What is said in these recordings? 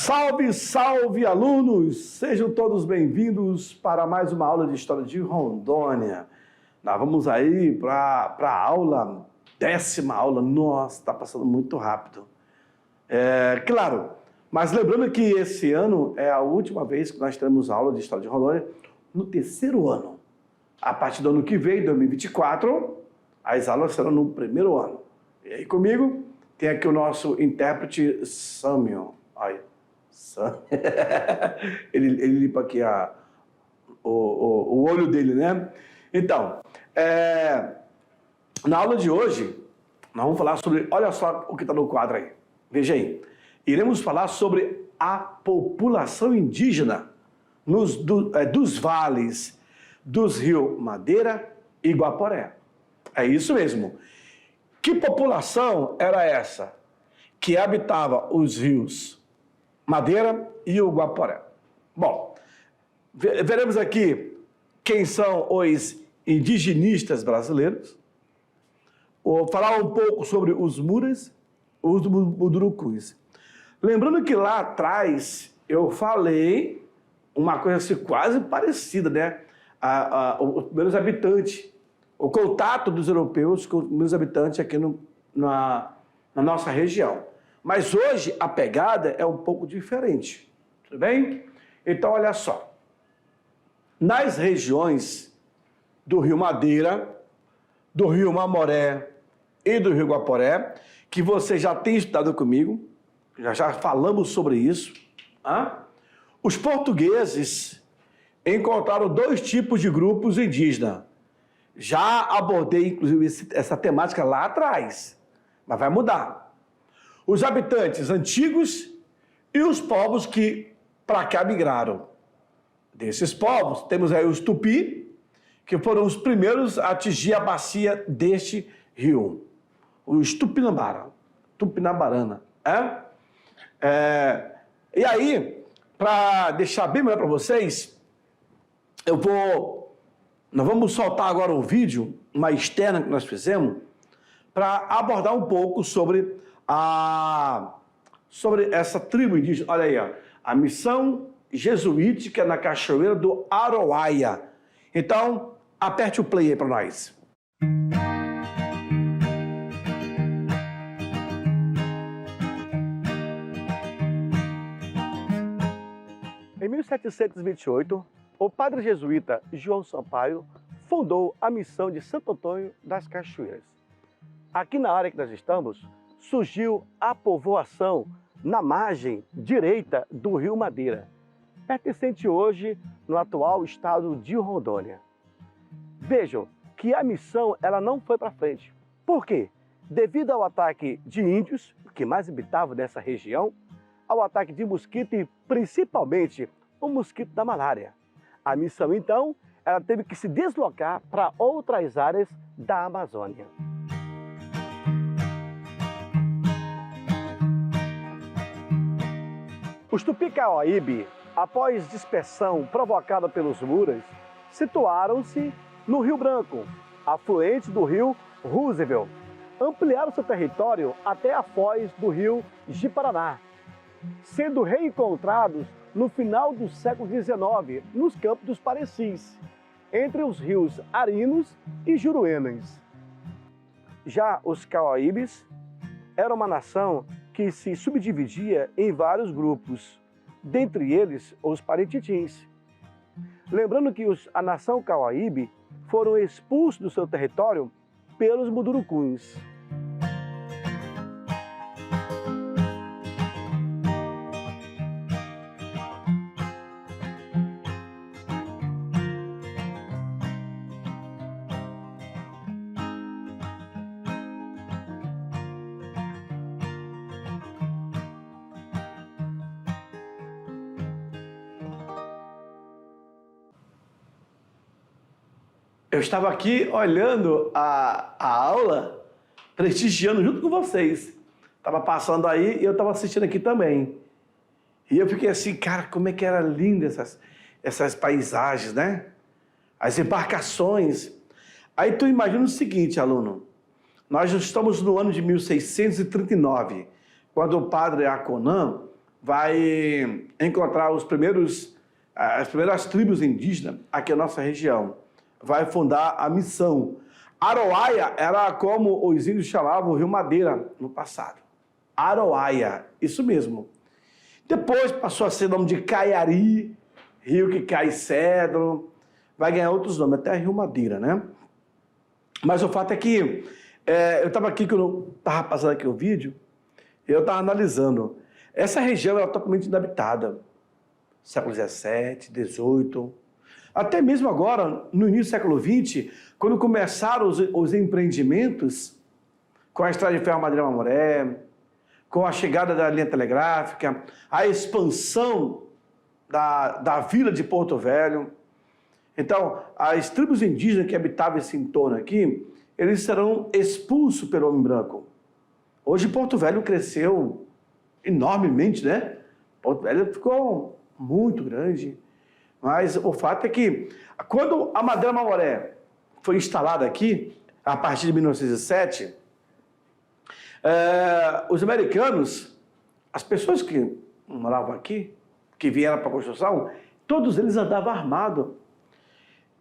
Salve, salve, alunos! Sejam todos bem-vindos para mais uma aula de História de Rondônia. Nós vamos aí para a aula, 10ª aula. Nossa, está passando muito rápido. Claro, mas lembrando que esse ano é a última vez que nós teremos aula de História de Rondônia no 3º ano. A partir do ano que vem, 2024, as aulas serão no 1º ano. E aí comigo tem aqui o nosso intérprete Samuel. Olha. ele limpa aqui o olho dele, né? Então, na aula de hoje, nós vamos falar sobre, olha só o que está no quadro aí. Veja aí. Iremos falar sobre a população indígena dos vales dos rios Madeira e Guaporé. É isso mesmo. Que população era essa que habitava os rios Madeira e o Guaporé? Bom, veremos aqui quem são os indigenistas brasileiros. Vou falar um pouco sobre os Muras, os Mundurucus. Lembrando que lá atrás eu falei uma coisa assim, quase parecida, né? Os primeiros habitantes, o contato dos europeus com os primeiros habitantes aqui na nossa região. Mas hoje a pegada é um pouco diferente, tudo bem? Então, olha só. Nas regiões do Rio Madeira, do Rio Mamoré e do Rio Guaporé, que você já tem estudado comigo, já falamos sobre isso, os portugueses encontraram 2 tipos de grupos indígenas. Já abordei, inclusive, essa temática lá atrás, mas vai mudar. Os habitantes antigos e os povos que para cá migraram. Desses povos, temos aí os Tupi, que foram os primeiros a atingir a bacia deste rio. Os Tupinabarana. E aí, para deixar bem melhor para vocês, nós vamos soltar agora um vídeo, uma externa que nós fizemos, para abordar um pouco sobre essa tribo indígena. Olha aí, ó, a missão jesuítica na Cachoeira do Aroaia. Então, aperte o play aí para nós. Em 1728, o padre jesuíta João Sampaio fundou a missão de Santo Antônio das Cachoeiras. Aqui na área que nós estamos, surgiu a povoação na margem direita do Rio Madeira, pertencente hoje no atual estado de Rondônia. Vejam que a missão ela não foi para frente. Por quê? Devido ao ataque de índios, que mais habitavam nessa região, ao ataque de mosquito e principalmente o mosquito da malária. A missão, então, ela teve que se deslocar para outras áreas da Amazônia. Os Tupi-Cauaíbe, após dispersão provocada pelos Muras, situaram-se no Rio Branco, afluente do rio Roosevelt. Ampliaram seu território até a foz do rio Ji-Paraná, sendo reencontrados no final do século XIX, nos campos dos Parecis, entre os rios Arinos e Juruenas. Já os Cauaíbes eram uma nação que se subdividia em vários grupos, dentre eles os Parintitins. Lembrando que a nação Cauaíbe foram expulsos do seu território pelos Mundurucus. Eu estava aqui olhando a aula, prestigiando junto com vocês. Estava passando aí e eu estava assistindo aqui também. E eu fiquei assim, cara, como é que era linda essas paisagens, né? As embarcações. Aí tu imagina o seguinte, aluno. Nós estamos no ano de 1639, quando o padre Aconã vai encontrar as primeiras tribos indígenas aqui na nossa região. Vai fundar a missão. Aroaia era como os índios chamavam o Rio Madeira no passado. Aroaia, isso mesmo. Depois passou a ser nome de Caiari, rio que cai cedro, vai ganhar outros nomes, até Rio Madeira, né? Mas o fato é que eu estava aqui, quando eu estava passando aqui o vídeo, eu estava analisando. Essa região era totalmente inabitada. Século XVII, XVIII, até mesmo agora, no início do século XX, quando começaram os empreendimentos, com a estrada de ferro Madeira Mamoré, com a chegada da linha telegráfica, a expansão da vila de Porto Velho. Então, as tribos indígenas que habitavam esse entorno aqui, eles serão expulsos pelo homem branco. Hoje, Porto Velho cresceu enormemente, né? Porto Velho ficou muito grande. Mas o fato é que, quando a Madeira Mamoré foi instalada aqui, a partir de 1907, os americanos, as pessoas que moravam aqui, que vieram para a construção, todos eles andavam armados.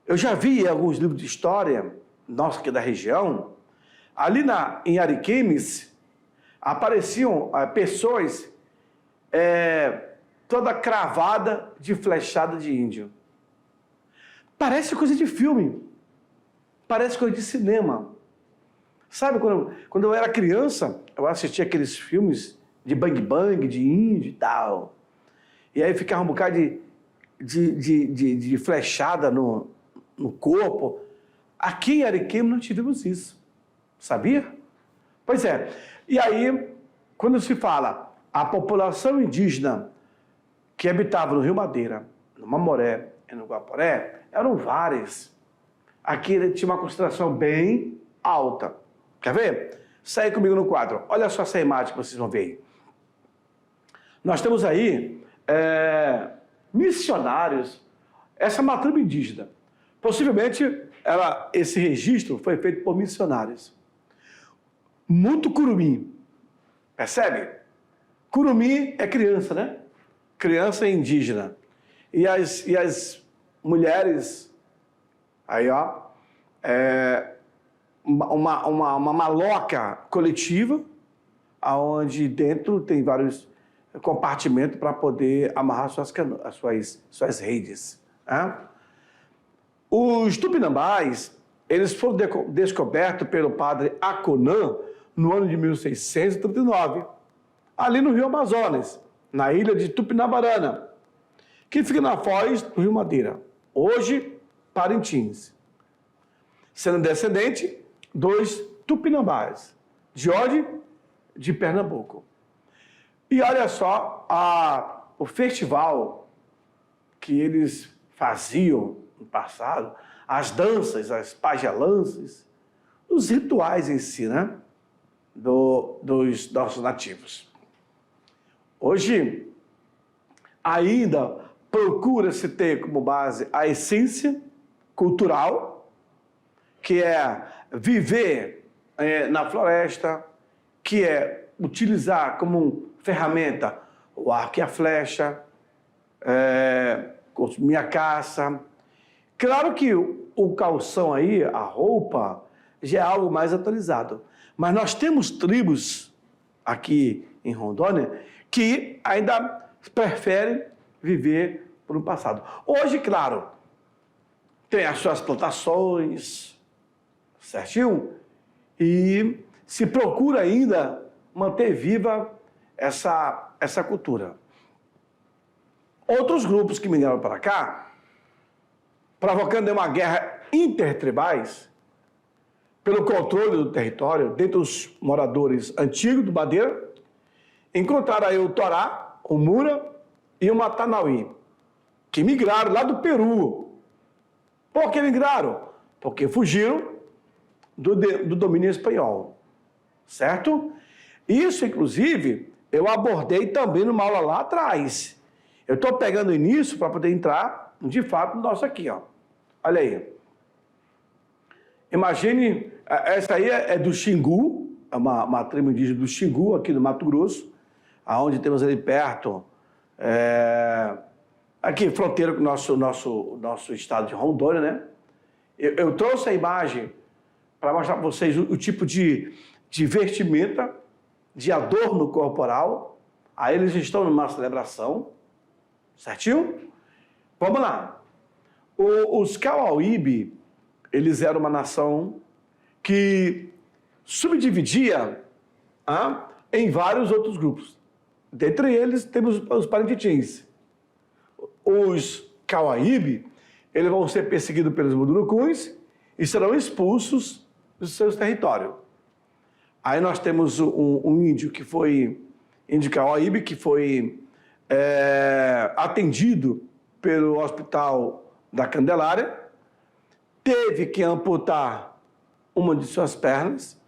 Eu já vi em alguns livros de história, nossa aqui da região, ali em Ariquemes, apareciam pessoas toda cravada de flechada de índio. Parece coisa de filme, parece coisa de cinema. Sabe, quando eu era criança, eu assistia aqueles filmes de bang bang, de índio e tal. E aí ficava um bocado de flechada no corpo. Aqui em Ariquemes não tivemos isso. Sabia? Pois é. E aí, quando se fala a população indígena que habitava no Rio Madeira, no Mamoré e no Guaporé, eram várias. Aqui tinha uma concentração bem alta. Quer ver? Sai comigo no quadro. Olha só essa imagem que vocês vão ver aí. Nós temos aí missionários, essa é uma tribo indígena. Possivelmente, esse registro foi feito por missionários. Muito curumim. Percebe? Curumim é criança, né? Criança indígena. E as mulheres, aí ó, uma maloca coletiva, onde dentro tem vários compartimentos para poder amarrar suas redes. Né? Os tupinambás, eles foram descobertos pelo padre Aconã no ano de 1639, ali no Rio Amazonas, na ilha de Tupinabarana, que fica na foz do Rio Madeira, hoje Parintins, sendo descendente dos tupinambás, de onde? De Pernambuco. E olha só o festival que eles faziam no passado, as danças, as pagelanças, os rituais em si, né? Dos nossos nativos. Hoje, ainda procura-se ter como base a essência cultural, que é viver na floresta, que é utilizar como ferramenta o arco e a flecha, consumir a caça. Claro que o calção aí, a roupa, já é algo mais atualizado. Mas nós temos tribos aqui em Rondônia que ainda preferem viver por um passado. Hoje, claro, tem as suas plantações, certinho? E se procura ainda manter viva essa cultura. Outros grupos que migraram para cá, provocando uma guerra intertribais, pelo controle do território, dentre os moradores antigos do Madeira, encontraram aí o Torá, o Mura e o Matanauí, que migraram lá do Peru. Por que migraram? Porque fugiram do domínio espanhol, certo? Isso, inclusive, eu abordei também numa aula lá atrás. Eu estou pegando o início para poder entrar, de fato, no nosso aqui, ó. Olha aí. Imagine, essa aí é do Xingu, é uma tribo indígena do Xingu, aqui no Mato Grosso, aonde temos ali perto aqui, fronteira com o nosso estado de Rondônia, né? Eu trouxe a imagem para mostrar para vocês o tipo de vestimenta, de adorno corporal. Aí eles estão numa celebração, certinho? Vamos lá. Os Cauaíbe, eles eram uma nação que subdividia em vários outros grupos. Dentre eles, temos os Parintitins. Os Cauaíbe, eles vão ser perseguidos pelos Mundurucus e serão expulsos dos seus territórios. Aí nós temos um índio que foi, índio Cauaíbe, que foi atendido pelo Hospital da Candelária, teve que amputar uma de suas pernas,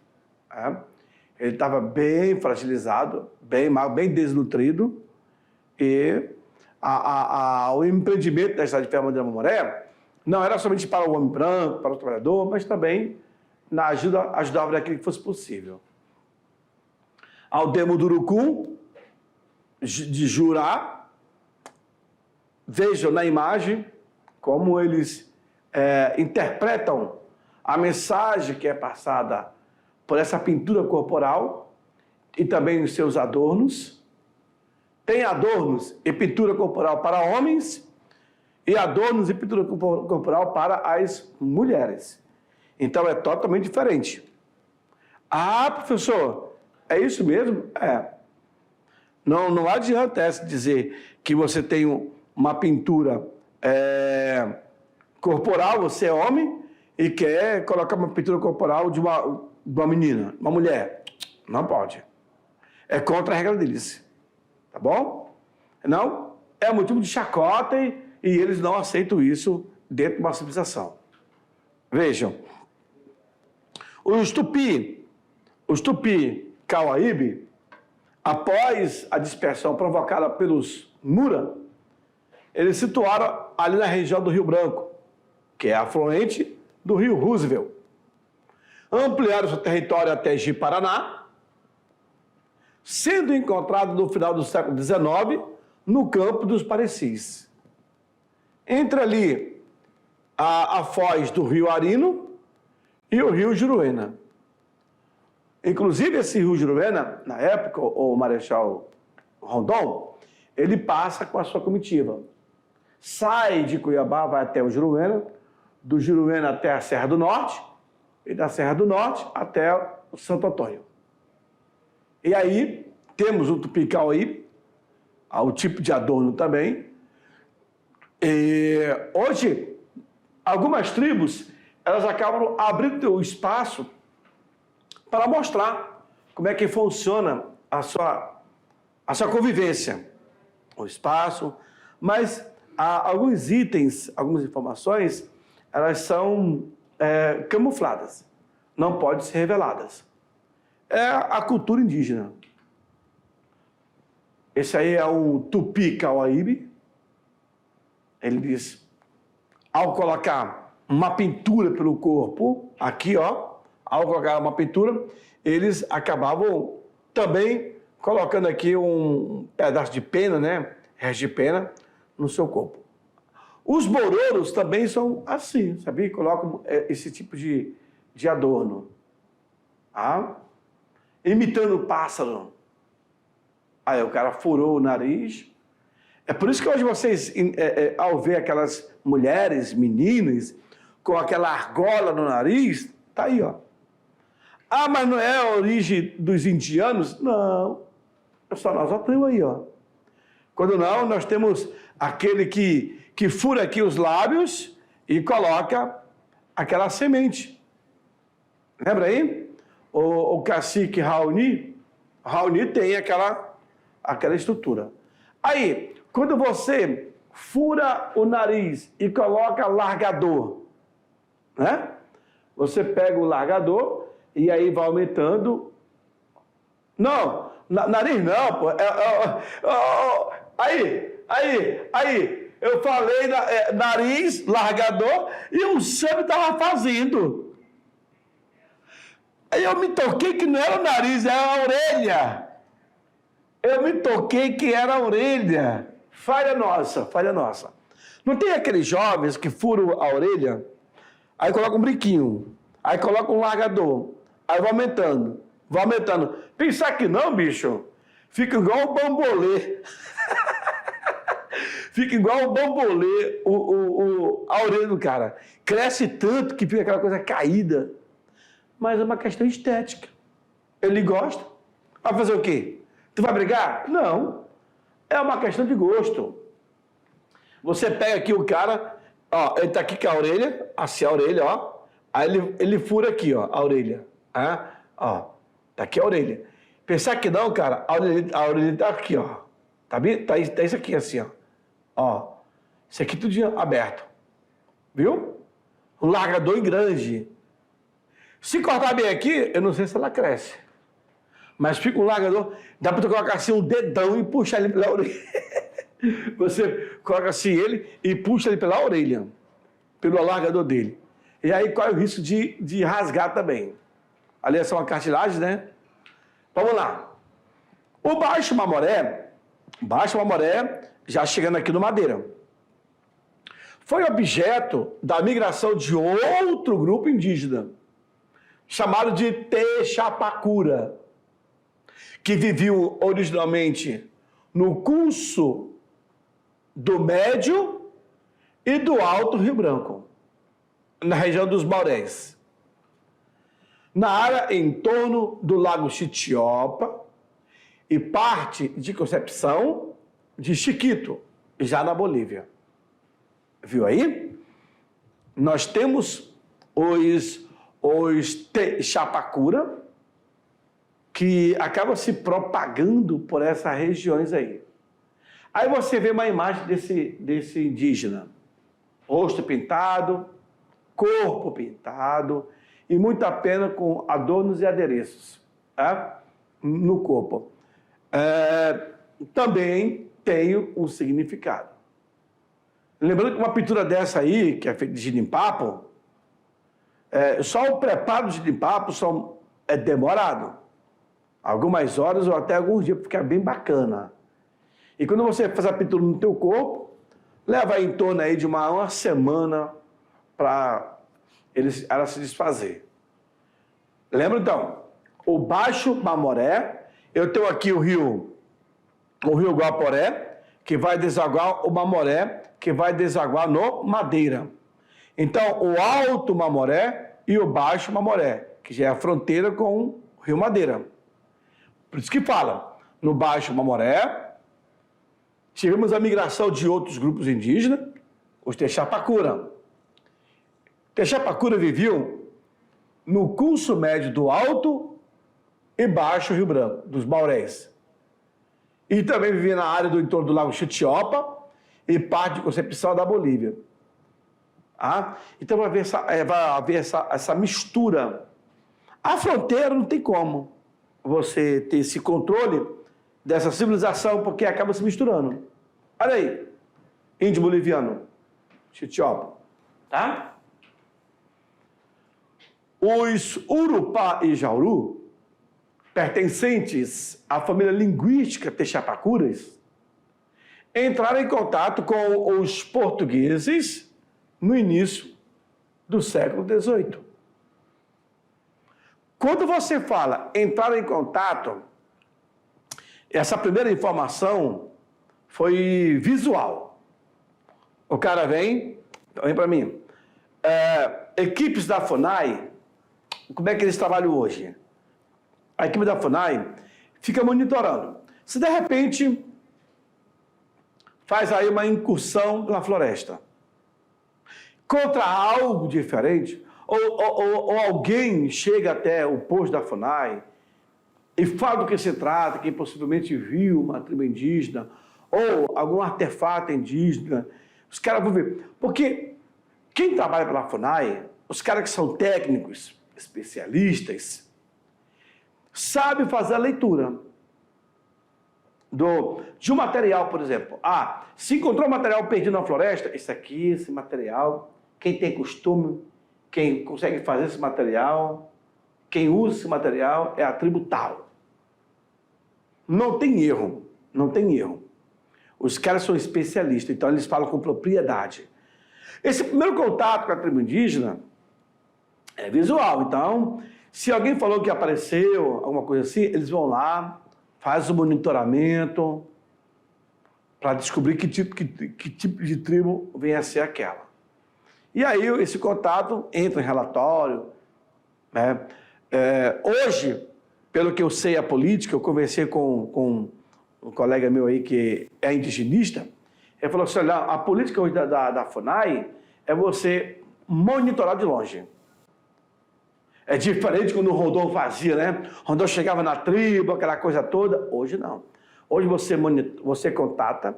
ele estava bem fragilizado, bem mal, bem desnutrido, e o empreendimento da cidade de Fernando de Mamoré não era somente para o homem branco, para o trabalhador, mas também ajudava naquilo que fosse possível. A aldeia Munduruku, de Jurá, vejam na imagem como eles interpretam a mensagem que é passada por essa pintura corporal e também os seus adornos. Tem adornos e pintura corporal para homens e adornos e pintura corporal para as mulheres. Então é totalmente diferente. Ah, professor, é isso mesmo? Não adianta dizer que você tem uma pintura corporal, você é homem, e quer colocar uma pintura corporal de uma menina, uma mulher. Não pode. É contra a regra deles. Tá bom? Não? É motivo de chacota e eles não aceitam isso dentro de uma civilização. Vejam. Os Tupi Cauaíbe, após a dispersão provocada pelos Mura, eles se situaram ali na região do Rio Branco, que é afluente do Rio Roosevelt. Ampliaram seu território até Ji-Paraná, sendo encontrado no final do século XIX no campo dos Parecis. Entre ali a foz do Rio Arino e o Rio Juruena. Inclusive, esse Rio Juruena, na época, o Marechal Rondon, ele passa com a sua comitiva. Sai de Cuiabá, vai até o Juruena, do Juruena até a Serra do Norte, e da Serra do Norte até o Santo Antônio. E aí, temos o Tupi Cauaíbe, o tipo de adorno também. E hoje, algumas tribos, elas acabam abrindo o espaço para mostrar como é que funciona a sua convivência, o espaço, mas alguns itens, algumas informações, elas são camufladas, não podem ser reveladas. É a cultura indígena. Esse aí é o Tupi Cauaíbe. Ele diz, ao colocar uma pintura pelo corpo, aqui, ó, ao colocar uma pintura, eles acabavam também colocando aqui um pedaço de pena, né, resto de pena, no seu corpo. Os bororos também são assim, sabia? Colocam esse tipo de adorno. Imitando o pássaro. Aí o cara furou o nariz. É por isso que hoje vocês, ao ver aquelas mulheres, meninas, com aquela argola no nariz, tá aí, ó. Mas não é a origem dos indianos? Não. É só nós temos aí, ó. Quando não, nós temos aquele que fura aqui os lábios e coloca aquela semente. Lembra aí? O cacique Raoni tem aquela estrutura. Aí, quando você fura o nariz e coloca largador, né? Você pega o largador e aí vai aumentando. Não, nariz não, pô. Aí, eu falei nariz, largador, e o Sam estava fazendo. Aí eu me toquei que não era o nariz, era a orelha. Eu me toquei que era a orelha. falha nossa, falha nossa. Não tem aqueles jovens que furam a orelha, aí colocam um brinquinho, aí colocam um largador, aí vai aumentando, vai aumentando. Pensar que não, bicho, fica igual o bambolê. Fica igual o bambolê, a orelha do cara. Cresce tanto que fica aquela coisa caída. Mas é uma questão estética. Ele gosta. Vai fazer o quê? Tu vai brigar? Não. É uma questão de gosto. Você pega aqui o cara, ó, ele tá aqui com a orelha, assim a orelha, ó. Aí ele fura aqui, ó, a orelha. Ó, tá aqui a orelha. Pensar que não, cara, a orelha tá aqui, ó. Tá bem? Tá isso aqui assim, ó. Ó, isso aqui tudo aberto. Viu? Um largador grande. Se cortar bem aqui, eu não sei se ela cresce. Mas fica um largador, dá para tu colocar assim um dedão e puxar ele pela orelha. Você coloca assim ele e puxa ele pela orelha, pelo alargador dele. E aí corre o risco de rasgar também. Ali é só uma cartilagem, né? Vamos lá. O baixo mamoré, já chegando aqui no Madeira, foi objeto da migração de outro grupo indígena, chamado de Texapacura, que viveu originalmente no curso do Médio e do Alto Rio Branco, na região dos Maurés, na área em torno do Lago Xitiopa e parte de Concepção de Chiquito, já na Bolívia. Viu aí? Nós temos os Texapacura, que acabam se propagando por essas regiões aí. Aí você vê uma imagem desse indígena. Rosto pintado, corpo pintado e muita pena com adornos e adereços, tá? No corpo. Também tem um significado. Lembrando que uma pintura dessa aí, que é feita de ginipapo, só o preparo de ginipapo é demorado. Algumas horas ou até alguns dias, porque é bem bacana. E quando você faz a pintura no teu corpo, leva em torno aí de uma semana para ela se desfazer. Lembra então? O Baixo Mamoré, eu tenho aqui o rio Guaporé, que vai desaguar o Mamoré, que vai desaguar no Madeira. Então, o Alto Mamoré e o Baixo Mamoré, que já é a fronteira com o Rio Madeira. Por isso que fala, no Baixo Mamoré, tivemos a migração de outros grupos indígenas, os Texapacura. Texapacura viviam no curso médio do Alto e Baixo Rio Branco, dos Maurés. E também vivia na área do entorno do Lago Xitiopa e parte de Concepção da Bolívia. Então vai haver essa mistura. A fronteira não tem como você ter esse controle dessa civilização, porque acaba se misturando. Olha aí, índio boliviano, Xitiopa, tá? Os Urupá e Jauru, pertencentes à família linguística Texapacuras, entraram em contato com os portugueses no início do século XVIII. Quando você fala entrar em contato, essa primeira informação foi visual. O cara vem para mim. Equipes da FUNAI, como é que eles trabalham hoje? A equipe da FUNAI fica monitorando. Se de repente faz aí uma incursão na floresta contra algo diferente, ou alguém chega até o posto da FUNAI e fala do que se trata, que possivelmente viu uma tribo indígena ou algum artefato indígena, os caras vão ver. Porque quem trabalha pela FUNAI, os caras que são técnicos, especialistas, sabem fazer a leitura de um material, por exemplo. Se encontrou um material perdido na floresta, esse material, quem tem costume, quem consegue fazer esse material, quem usa esse material é a tribo tal. Não tem erro, não tem erro. Os caras são especialistas, então eles falam com propriedade. Esse primeiro contato com a tribo indígena é visual. Então, se alguém falou que apareceu, alguma coisa assim, eles vão lá, fazem o monitoramento para descobrir que tipo de tribo vem a ser aquela. E aí esse contato entra em relatório, né? Hoje, pelo que eu sei a política, eu conversei com um colega meu aí que é indigenista, ele falou assim, olha, a política hoje da FUNAI é você monitorar de longe. É diferente quando o Rondon fazia, né? O Rondon chegava na tribo, aquela coisa toda. Hoje não. Hoje você contata,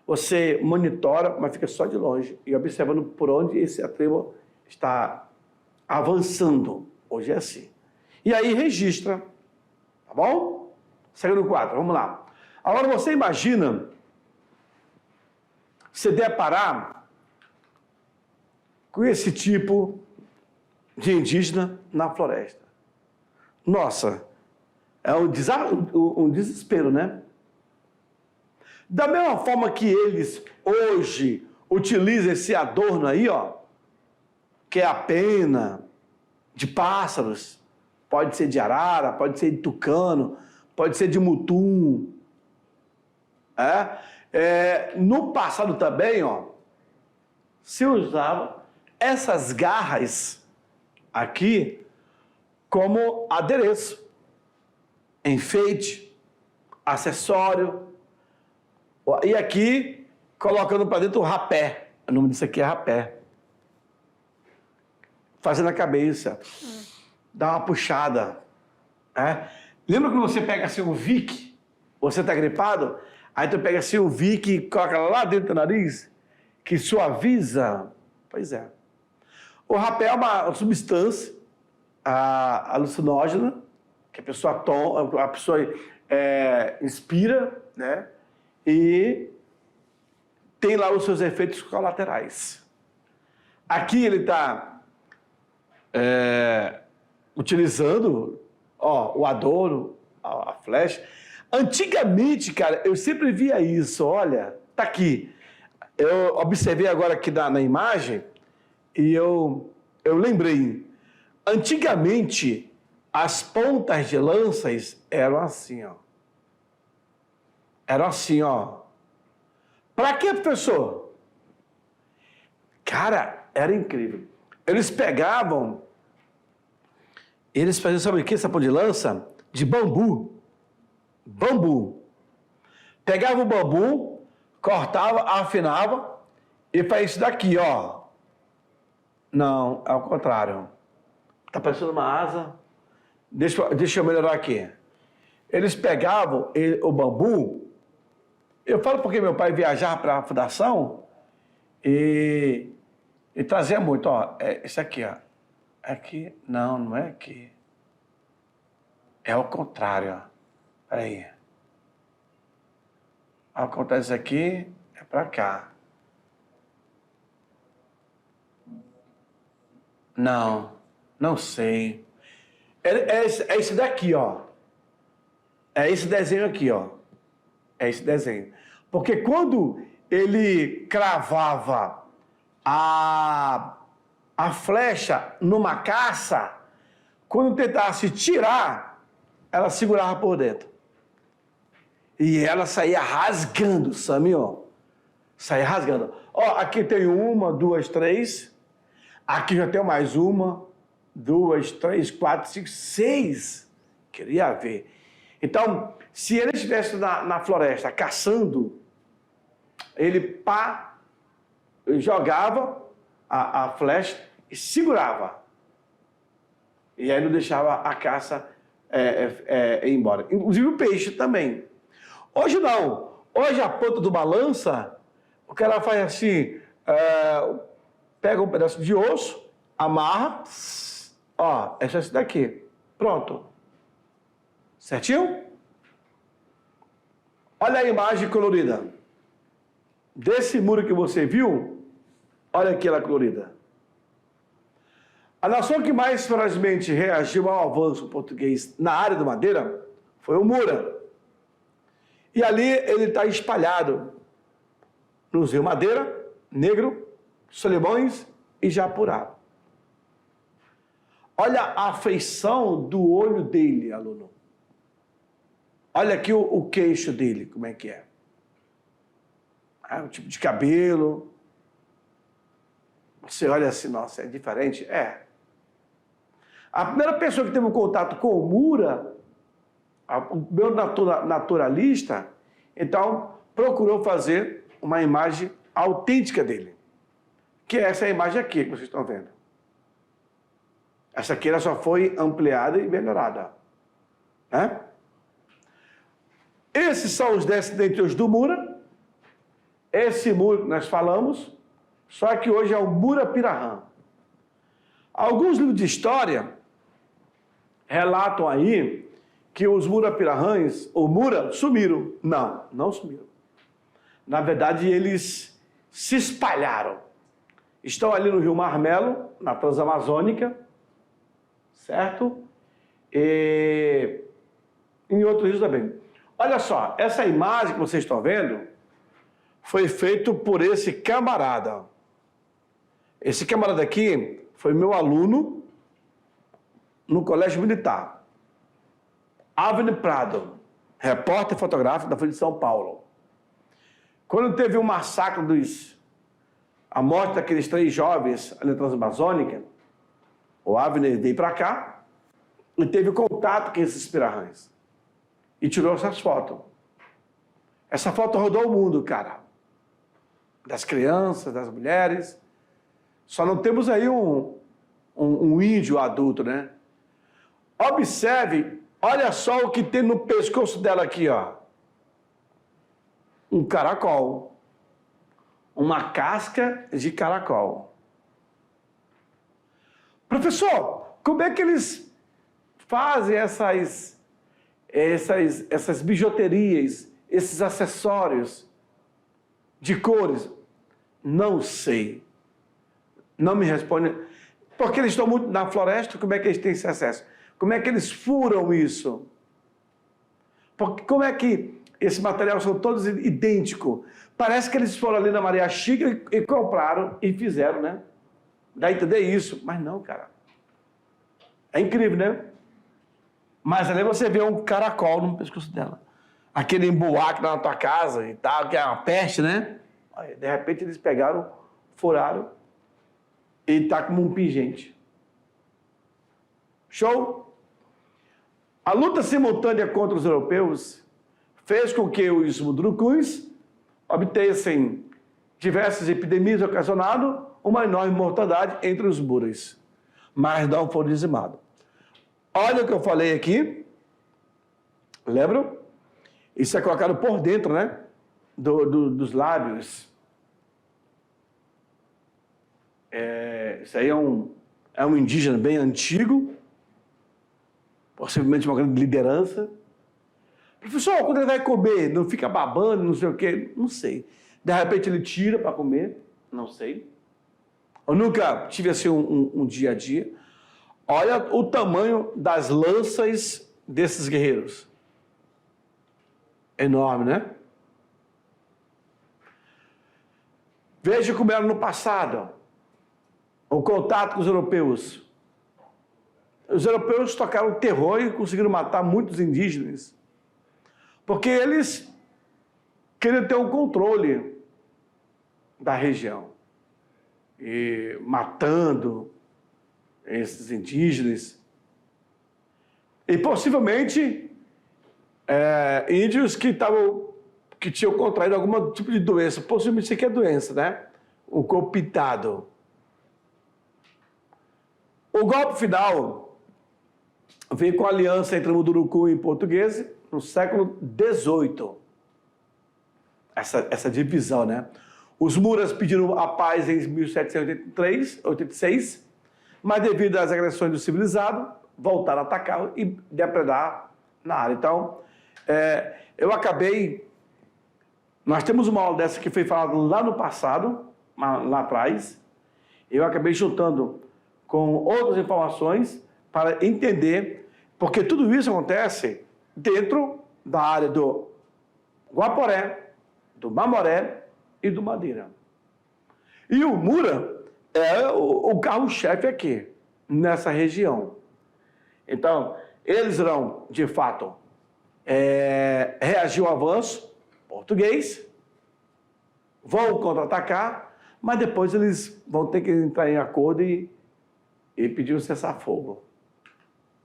você monitora, mas fica só de longe e observando por onde a tribo está avançando. Hoje é assim. E aí registra, tá bom? Segundo quadro, vamos lá. Agora você imagina se deparar com esse tipo de indígena na floresta. Nossa, é um desespero, né? Da mesma forma que eles hoje utilizam esse adorno aí, ó, que é a pena de pássaros, pode ser de arara, pode ser de tucano, pode ser de mutum. No passado também, ó, se usava essas garras aqui como adereço, enfeite, acessório. E aqui, colocando para dentro o rapé. O nome disso aqui é rapé. Fazendo a cabeça. Dá uma puxada. Lembra quando você pega assim o Vic? Você está gripado? Aí tu pega assim o Vic e coloca lá dentro do nariz, que suaviza. Pois é. O rapé é uma substância alucinógena, que a pessoa inspira, né? E tem lá os seus efeitos colaterais. Aqui ele está utilizando o adorno, a flecha. Antigamente, cara, eu sempre via isso. Olha, tá aqui. Eu observei agora aqui na imagem e eu lembrei. Antigamente, as pontas de lanças eram assim, ó. Eram assim, ó. Pra quê, professor? Cara, era incrível. Eles faziam, sabe o que, essa ponta de lança? De bambu. Bambu. Pegava o bambu, cortava, afinava e fazia isso daqui, ó. Não, é o contrário. Tá parecendo uma asa. Deixa eu melhorar aqui. Eles pegavam o bambu. Eu falo porque meu pai viajava para a fundação e trazia muito, ó. Isso aqui, ó. Aqui, não é aqui. É o contrário, ó. Peraí. Ao contrário, isso aqui é para cá. Não sei. É esse daqui, ó. É esse desenho aqui, ó. É esse desenho. Porque quando ele cravava a flecha numa caça, quando tentasse tirar, ela segurava por dentro. E ela saía rasgando, Sami, ó. Saía rasgando. Ó, aqui tem 1, 2, 3. Aqui já tem mais 1, 2, 3, 4, 5, 6. Queria ver. Então, se ele estivesse na floresta caçando, ele jogava a flecha e segurava. E aí não deixava a caça ir embora. Inclusive o peixe também. Hoje não. Hoje a ponta do balança, o cara faz assim, pega um pedaço de osso, amarra, ó, é só esse daqui. Pronto. Certinho? Olha a imagem colorida. Desse muro que você viu, olha aqui ela colorida. A nação que mais ferozmente reagiu ao avanço português na área do Madeira foi o Mura. E ali ele está espalhado nos rios Madeira, Negro, Solimões e Japurá. Olha a feição do olho dele, aluno. Olha aqui o queixo dele, como é que é. O tipo de cabelo. Você olha assim, nossa, é diferente? É. A primeira pessoa que teve um contato com o Mura, o meu naturalista, então procurou fazer uma imagem autêntica dele. Que é essa imagem aqui que vocês estão vendo. Essa aqui ela só foi ampliada e melhorada. Né? Esses são os descendentes do Mura. Esse Mura que nós falamos, só que hoje é o Murapirahã. Alguns livros de história relatam aí que os Murapirahãs, ou Mura, sumiram. Não, não sumiram. Na verdade, eles se espalharam. Estão ali no Rio Marmelo, na Transamazônica, certo? E em outros rios também. Olha só, essa imagem que vocês estão vendo foi feita por esse camarada. Esse camarada aqui foi meu aluno no Colégio Militar. Avner Prado, repórter fotográfico da Folha de São Paulo. Quando teve o massacre a morte daqueles 3 jovens ali na Transamazônica, o Avner veio para cá e teve contato com esses pirahãs. E tirou essas fotos. Essa foto rodou o mundo, cara. Das crianças, das mulheres. Só não temos aí um índio adulto, né? Observe, olha só o que tem no pescoço dela aqui, ó. Um caracol. Uma casca de caracol. Professor, como é que eles fazem essas bijuterias, esses acessórios de cores? Não sei. Não me responde. Porque eles estão muito na floresta, como é que eles têm esse acesso? Como é que eles furam isso? Porque como é que esse material são todos idênticos? Parece que eles foram ali na Maria Chica e compraram e fizeram, né? Dá a entender isso. Mas não, cara. É incrível, né? Mas ali você vê um caracol no pescoço dela. Aquele embuaque na tua casa e tal, que é uma peste, né? Aí, de repente eles pegaram, furaram e tá como um pingente. Show? A luta simultânea contra os europeus fez com que os mundurucus obtessem diversas epidemias, ocasionando uma enorme mortandade entre os muras, mas não foram dizimados. Olha o que eu falei aqui, lembram? Isso é colocado por dentro, né? Dos lábios. Isso aí é um indígena bem antigo, possivelmente uma grande liderança. Professor, quando ele vai comer, não fica babando, não sei o quê? Não sei. De repente ele tira para comer, não sei. Eu nunca tive assim um dia a dia. Olha o tamanho das lanças desses guerreiros. Enorme, né? Veja como era no passado. O contato com os europeus. Os europeus tocaram terror e conseguiram matar muitos indígenas. Porque eles queriam ter um controle da região. E matando esses indígenas. E possivelmente índios que tinham contraído algum tipo de doença. Possivelmente isso aqui é doença, né? O corpo pintado. O golpe final veio com a aliança entre Munduruku e português no século XVIII. Essa divisão, né? Os Muras pediram a paz em 1786, mas devido às agressões do civilizado, voltaram a atacar e depredar na área. Então, eu acabei... Nós temos uma aula dessa que foi falada lá no passado, lá atrás. Eu acabei juntando com outras informações para entender, porque tudo isso acontece dentro da área do Guaporé, do Mamoré e do madeira. E o Mura é o carro-chefe aqui, nessa região. Então, eles irão, de fato, reagir ao avanço português, vão contra-atacar, mas depois eles vão ter que entrar em acordo e pedir um cessar-fogo.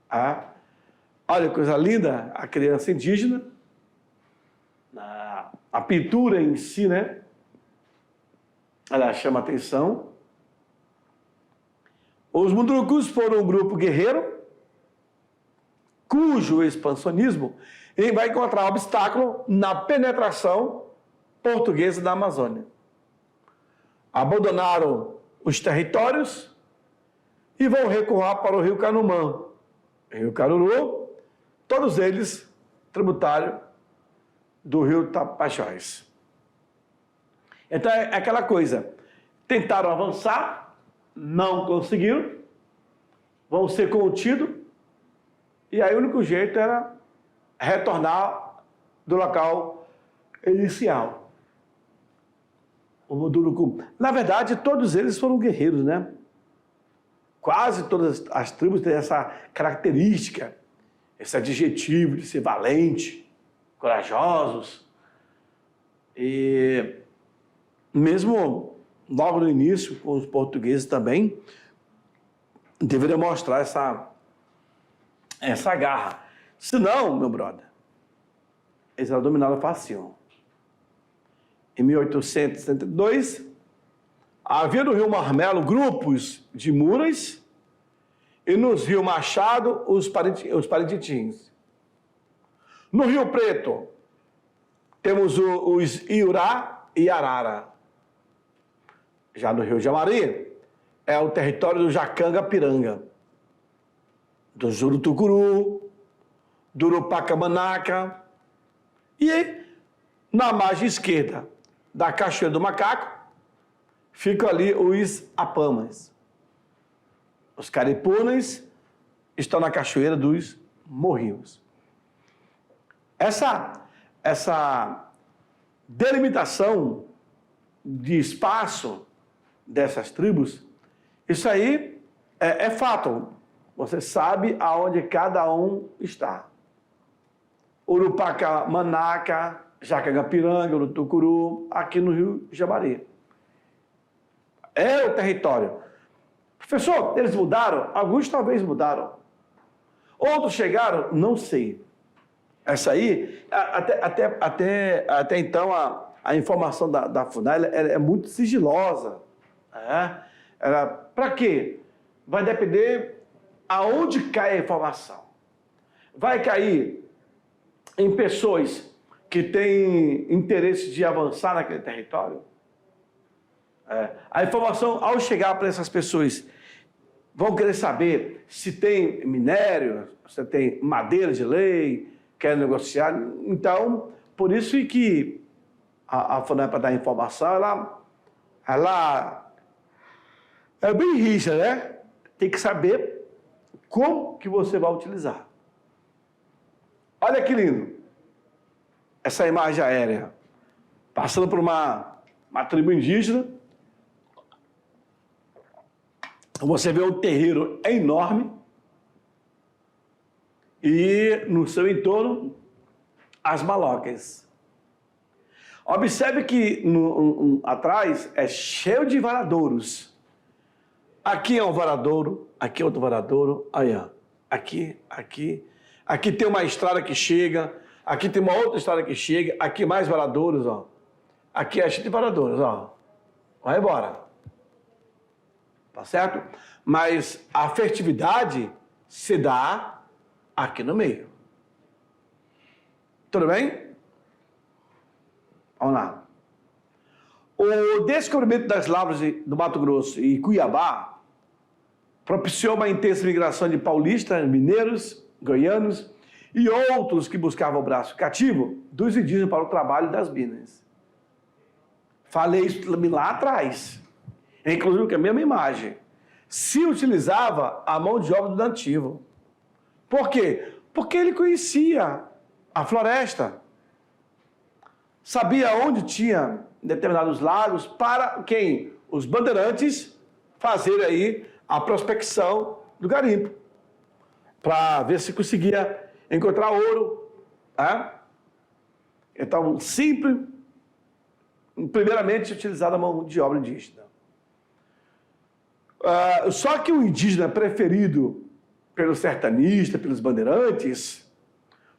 Ah, olha que coisa linda, a criança indígena, a pintura em si, né? Ela chama atenção. Os Mundurucus foram um grupo guerreiro, cujo expansionismo vai encontrar obstáculo na penetração portuguesa da Amazônia. Abandonaram os territórios e vão recuar para o rio Canumã, rio Caruru, todos eles tributários do rio Tapajós. Então é aquela coisa, tentaram avançar, não conseguiram, vão ser contidos, e aí o único jeito era retornar do local inicial. O Munduruku. Na verdade, todos eles foram guerreiros, né? Quase todas as tribos têm essa característica, esse adjetivo de ser valente, corajosos. E mesmo logo no início, com os portugueses também, deveria mostrar essa garra. Se não, meu brother, eles eram dominados facinho. Em 1872, havia no Rio Marmelo grupos de muras e nos Rio Machado os parititins. No Rio Preto, temos os Iurá e Arara. Já no Rio Jamari, é o território do Jacanga-Piranga, do Jurutucuru, do Urupacamanaca. E na margem esquerda da Cachoeira do Macaco, ficam ali os Apamas. Os Caripunas estão na Cachoeira dos Morrinhos. Essa delimitação de espaço dessas tribos, isso aí é fato. Você sabe aonde cada um está. Urupacamanaca, Jacanga-Piranga, Urutucuru, aqui no Rio Jamari. É o território. Professor, eles mudaram? Alguns talvez mudaram. Outros chegaram? Não sei. Essa aí, até então, a informação da FUNAI é muito sigilosa. Para quê? Vai depender aonde cai a informação. Vai cair em pessoas que têm interesse de avançar naquele território? A informação, ao chegar para essas pessoas, vão querer saber se tem minério, se tem madeira de lei, quer negociar. Então, por isso que a FUNAI, para dar informação, ela é bem rígida, né? Tem que saber como que você vai utilizar. Olha que lindo essa imagem aérea, passando por uma tribo indígena. Você vê um terreiro enorme e no seu entorno as malocas. Observe que atrás é cheio de varadouros. Aqui é um varadouro, aqui é outro varadouro, aí ó, aqui tem uma estrada que chega, aqui tem uma outra estrada que chega, aqui mais varadouros, ó. Aqui é cheio de varadouros, ó. Vai embora. Tá certo? Mas a fertilidade se dá aqui no meio. Tudo bem? Vamos lá. O descobrimento das lavras do Mato Grosso e Cuiabá propiciou uma intensa migração de paulistas, mineiros, goianos e outros que buscavam o braço cativo dos indígenas para o trabalho das minas. Falei isso lá atrás. Inclusive que a mesma imagem. Se utilizava a mão de obra do nativo. Por quê? Porque ele conhecia a floresta. sabia onde tinha determinados lagos para quem? Os bandeirantes fazerem aí a prospecção do garimpo, para ver se conseguia encontrar ouro. Né? Então, sempre, primeiramente, utilizada a mão de obra indígena. Só que o indígena preferido pelos sertanistas, pelos bandeirantes,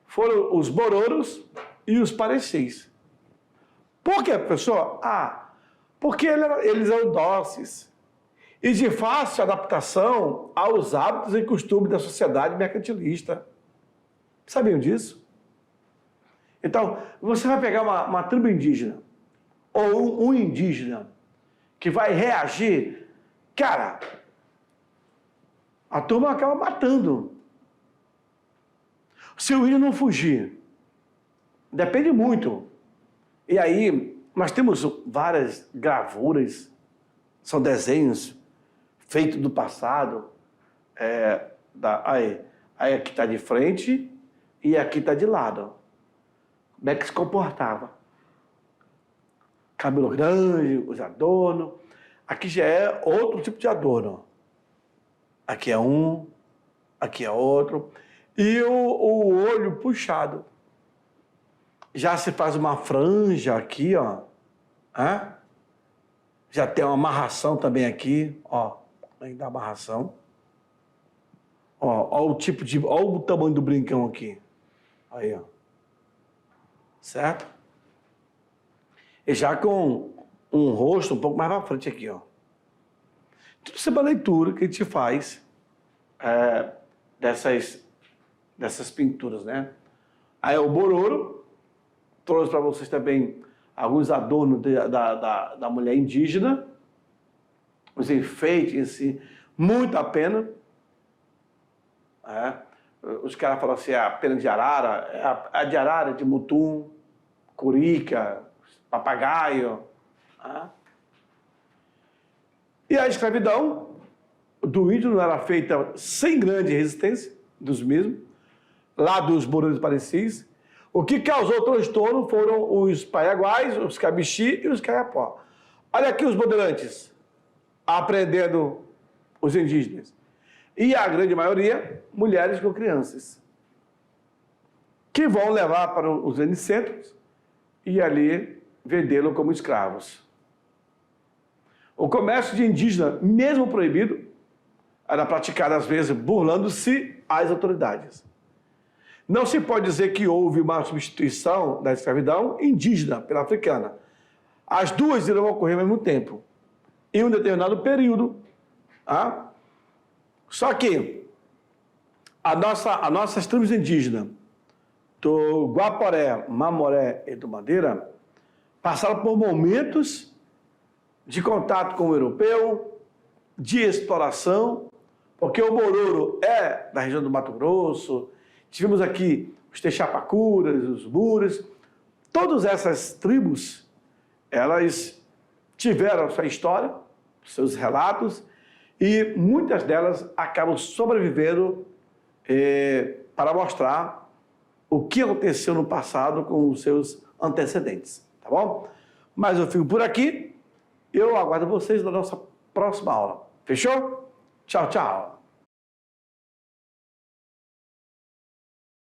foram os bororos e os parecis. Por quê, professor? Porque eles eram dóceis e de fácil adaptação aos hábitos e costumes da sociedade mercantilista. Sabiam disso? Então, você vai pegar uma tribo indígena ou um indígena que vai reagir, cara, a turma acaba matando. Se o índio não fugir, depende muito. E aí, nós temos várias gravuras, são desenhos feitos do passado. Aí aqui está de frente e aqui está de lado. Como é que se comportava? Cabelo grande, os adornos. Aqui já é outro tipo de adorno. Aqui é um, aqui é outro. E o olho puxado. Já se faz uma franja aqui, ó. Já tem uma amarração também aqui, ó. Ainda amarração. Ó o tipo de... Ó o tamanho do brincão aqui. Aí, ó. Certo? E já com um rosto um pouco mais pra frente aqui, ó. Tudo isso é uma leitura que a gente faz dessas pinturas, né? Aí o bororo trouxe para vocês também alguns adornos da mulher indígena, os enfeites em si, muito a pena. Os caras falam assim, a pena de arara, a de arara, de mutum, curica, papagaio. E a escravidão do índio não era feita sem grande resistência dos mesmos, lá dos bororos parecis. O que causou transtorno foram os paiaguás, os cabixi e os caiapó. Olha aqui os bandeirantes aprendendo os indígenas. E a grande maioria, mulheres com crianças, que vão levar para os N-centros e ali vendê-lo como escravos. O comércio de indígena, mesmo proibido, era praticado às vezes burlando-se às autoridades. Não se pode dizer que houve uma substituição da escravidão indígena pela africana. As duas irão ocorrer ao mesmo tempo, em um determinado período. Só que as nossas tribos indígenas, do Guaporé, Mamoré e do Madeira, passaram por momentos de contato com o europeu, de exploração, porque o Bororo é da região do Mato Grosso. Tivemos aqui os Texapacuras, os Buras. Todas essas tribos, elas tiveram sua história, seus relatos, e muitas delas acabam sobrevivendo para mostrar o que aconteceu no passado com os seus antecedentes, tá bom? Mas eu fico por aqui, eu aguardo vocês na nossa próxima aula. Fechou? Tchau, tchau!